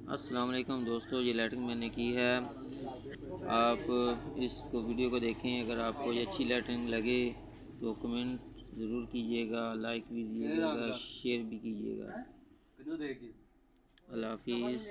अस्सलाम वालेकुम दोस्तों, ये लेटरिंग मैंने की है। आप इसको वीडियो को देखें। अगर आपको ये अच्छी लेटरिंग लगे तो कमेंट ज़रूर कीजिएगा, लाइक भी कीजिएगा, शेयर भी कीजिएगा। अल्लाह हाफिज़।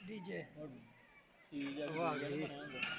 डीजे ठीक है